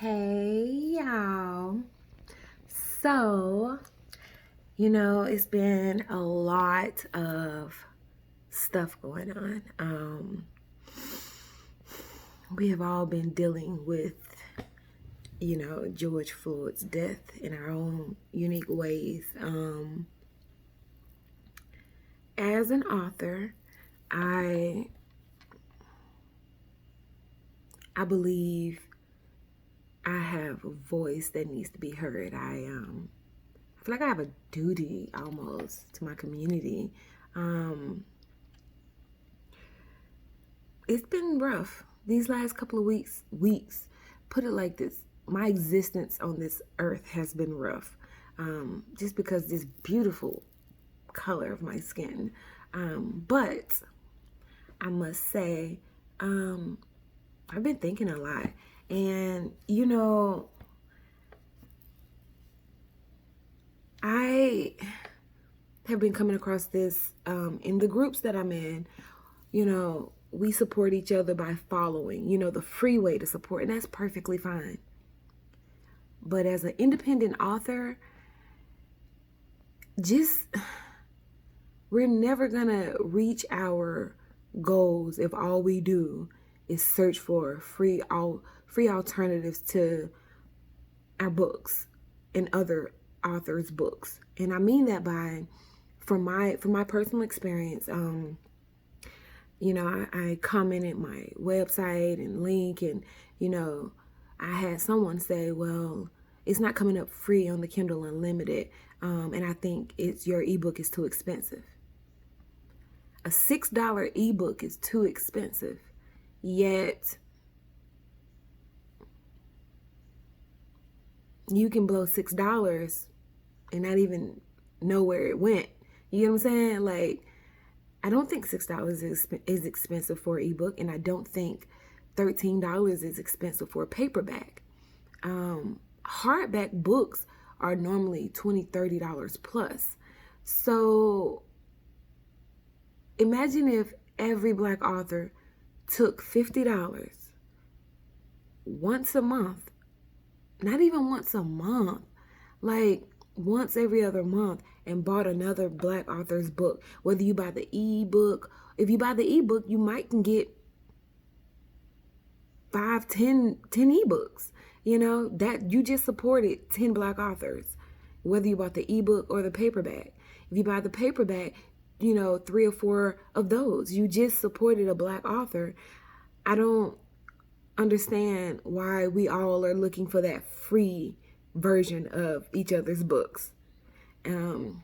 Hey y'all. So, it's been a lot of stuff going on. We have all been dealing with, George Floyd's death in our own unique ways. As an author, I believe I have a voice that needs to be heard. I feel like I have a duty almost to my community. It's been rough these last couple of weeks. Put it like this: my existence on this earth has been rough, just because this beautiful color of my skin. But I must say, I've been thinking a lot, and I have been coming across this in the groups that I'm in. We support each other by following, the free way to support, and that's perfectly fine. But as an independent author, we're never gonna reach our goals if all we do is search for free alternatives to our books and other authors' books. And I mean that from my personal experience. I commented my website and link, and I had someone say, well, it's not coming up free on the Kindle Unlimited, and I think your ebook is too expensive. A $6 ebook is too expensive, yet you can blow $6 and not even know where it went. You know what I'm saying? Like, I don't think $6 is expensive for an ebook, and I don't think $13 is expensive for a paperback. Hardback books are normally $20, $30 plus. So imagine if every Black author took $50 once a month, not even once a month, like once every other month, and bought another Black author's book. Whether you buy the ebook, if you buy the ebook, you might can get 5, 10 ebooks. That you just supported 10 Black authors, whether you bought the ebook or the paperback. If you buy the paperback, 3 or 4 of those, you just supported a Black author. I don't understand why we all are looking for that free version of each other's books. And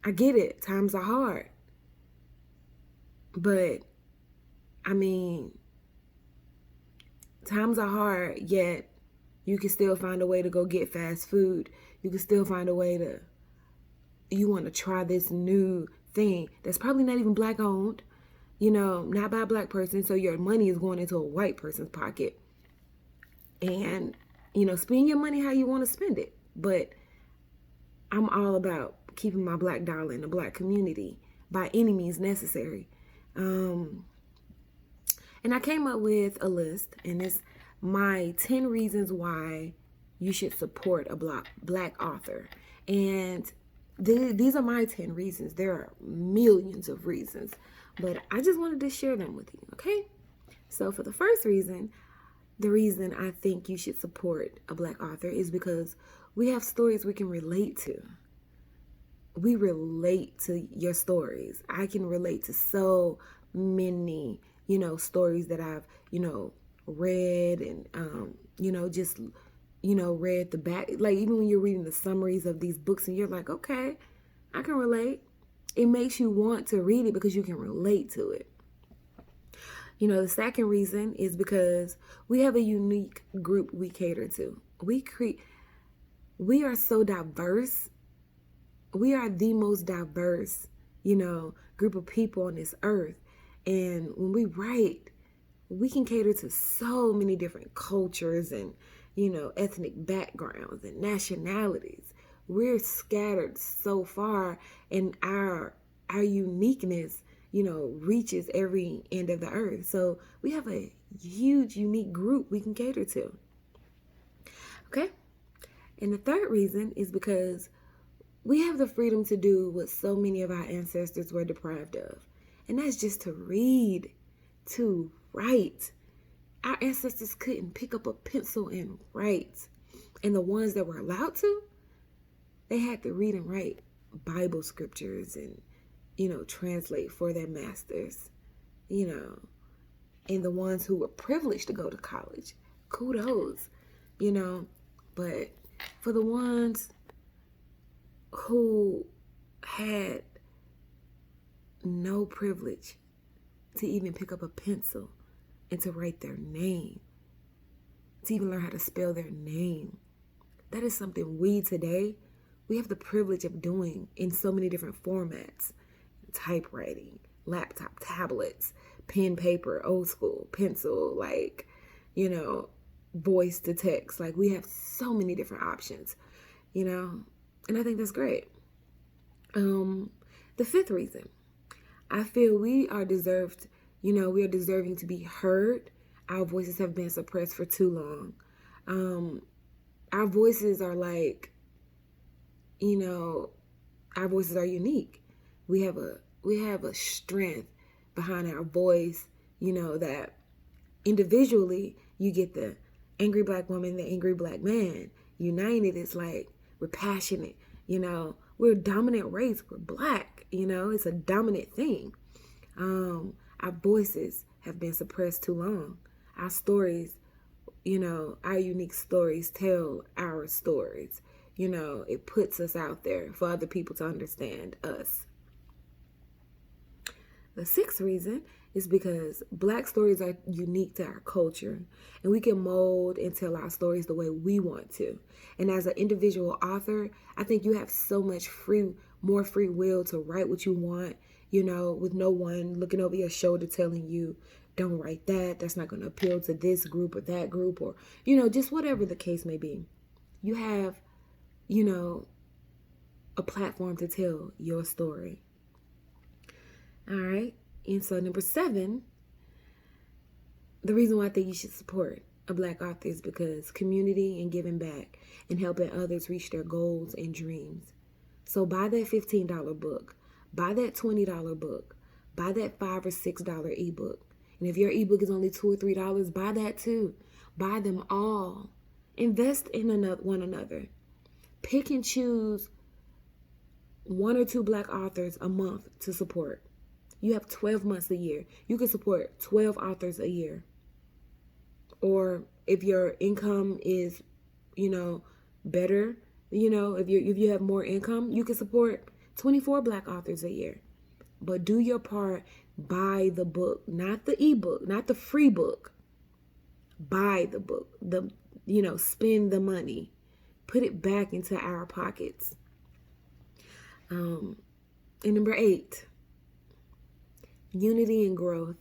I get it, times are hard, but I mean, times are hard, yet you can still find a way to go get fast food. You can still find a way you want to try this new thing that's probably not even Black owned, not by a Black person, so your money is going into a white person's pocket. And, spend your money how you want to spend it. But I'm all about keeping my Black dollar in the Black community by any means necessary. And I came up with a list, and it's my 10 reasons why you should support a Black author. And these are my 10 reasons. There are millions of reasons, but I just wanted to share them with you, okay? So for the first reason, the reason I think you should support a Black author is because we have stories we can relate to. We relate to your stories. I can relate to so many, stories that I've, read and, just, read the back. Like, even when you're reading the summaries of these books and you're like, okay, I can relate. It makes you want to read it because you can relate to it. The second reason is because we have a unique group we cater to. We are so diverse. We are the most diverse, group of people on this earth. And when we write, we can cater to so many different cultures and, ethnic backgrounds and nationalities. We're scattered so far, and our uniqueness reaches every end of the earth. So we have a huge, unique group we can cater to. Okay? And the third reason is because we have the freedom to do what so many of our ancestors were deprived of. And that's just to read, to write. Our ancestors couldn't pick up a pencil and write. And the ones that were allowed to, they had to read and write Bible scriptures and, translate for their masters, and the ones who were privileged to go to college, kudos, but for the ones who had no privilege to even pick up a pencil and to write their name, to even learn how to spell their name, that is something we have the privilege of doing in so many different formats. Typewriting, laptop, tablets, pen, paper, old school, pencil, voice to text. Like, we have so many different options, and I think that's great. The fifth reason, I feel we are deserving to be heard. Our voices have been suppressed for too long. Our voices are our voices are unique. We have a strength behind our voice, that individually you get the angry black woman, the angry black man. United, it's like we're passionate, we're a dominant race, we're black, it's a dominant thing. Our voices have been suppressed too long. Our stories, our unique stories tell our stories. It puts us out there for other people to understand us. The sixth reason is because black stories are unique to our culture, and we can mold and tell our stories the way we want to. And as an individual author, I think you have so much more free will to write what you want, with no one looking over your shoulder telling you, don't write that, that's not going to appeal to this group or that group, or, just whatever the case may be. You have, a platform to tell your story. All right. And so number 7, the reason why I think you should support a black author is because community and giving back and helping others reach their goals and dreams. So buy that $15 book, buy that $20 book, buy that $5 or $6 ebook. And if your ebook is only $2 or $3, buy that too. Buy them all. Invest in one another. Pick and choose 1 or 2 black authors a month to support. You have 12 months a year. You can support 12 authors a year. Or if your income is, better, if you have more income, you can support 24 black authors a year. But do your part. Buy the book, not the ebook, not the free book. Buy the book. Spend the money. Put it back into our pockets. And number 8. Unity and growth.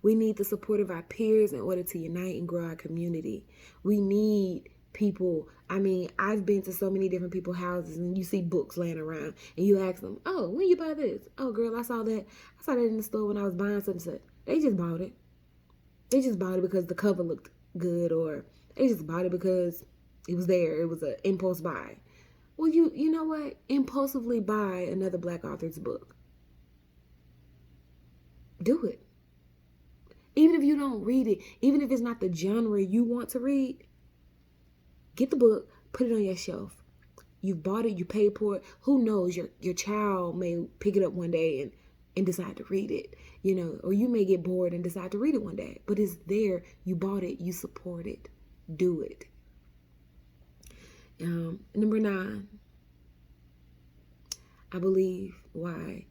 We need the support of our peers in order to unite and grow our community. We need people. I've been to so many different people's houses, and you see books laying around, and you ask them, "Oh, when you buy this?" "Oh, girl, I saw that in the store when I was buying something." They just bought it. They just bought it because the cover looked good, or they just bought it because it was there. It was an impulse buy. Well, you know what? Impulsively buy another black author's book. Do it. Even if you don't read it, even if it's not the genre you want to read, get the book, put it on your shelf. You bought it, you paid for it. Who knows? Your child may pick it up one day and decide to read it, or you may get bored and decide to read it one day. But it's there. You bought it. You support it. Do it. Number 9, I believe why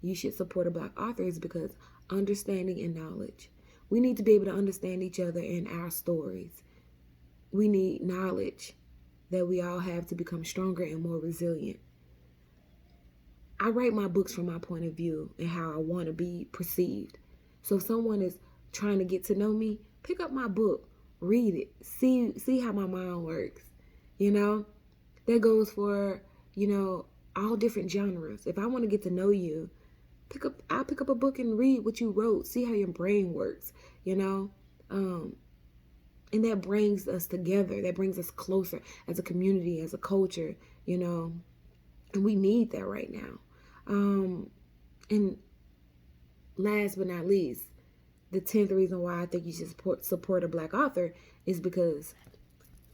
you should support a black author is because understanding and knowledge. We need to be able to understand each other and our stories. We need knowledge that we all have to become stronger and more resilient. I write my books from my point of view and how I want to be perceived. So if someone is trying to get to know me, pick up my book, read it, see how my mind works. That goes for, all different genres. If I want to get to know you, I'll pick up a book and read what you wrote, see how your brain works, you know? And that brings us together. That brings us closer as a community, as a culture, you know? And we need that right now. And last but not least, the 10th reason why I think you should support a Black author is because,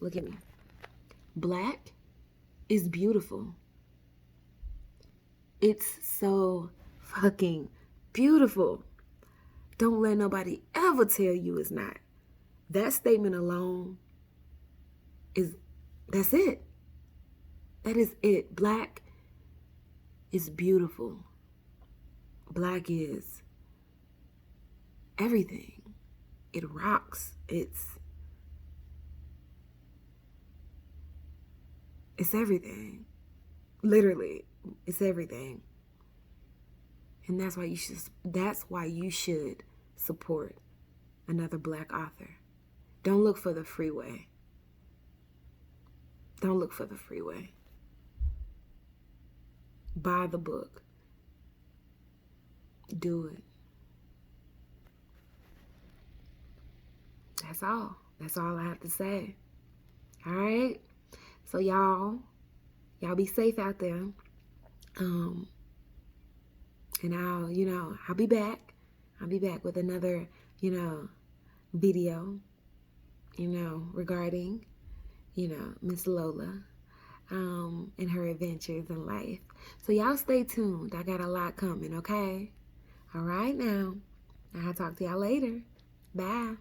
look at me, Black is beautiful. It's so fucking beautiful. Don't let nobody ever tell you it's not. That statement alone that's it. That is it. Black is beautiful. Black is everything. It rocks. It's everything. Literally, it's everything. And that's why you should support another Black author. Don't look for the freeway. Don't look for the freeway. Buy the book. Do it. That's all. That's all I have to say. All right? So y'all be safe out there. And I'll be back. I'll be back with another, video, regarding, Miss Lola, and her adventures in life. So y'all stay tuned. I got a lot coming, okay? All right now. I'll talk to y'all later. Bye.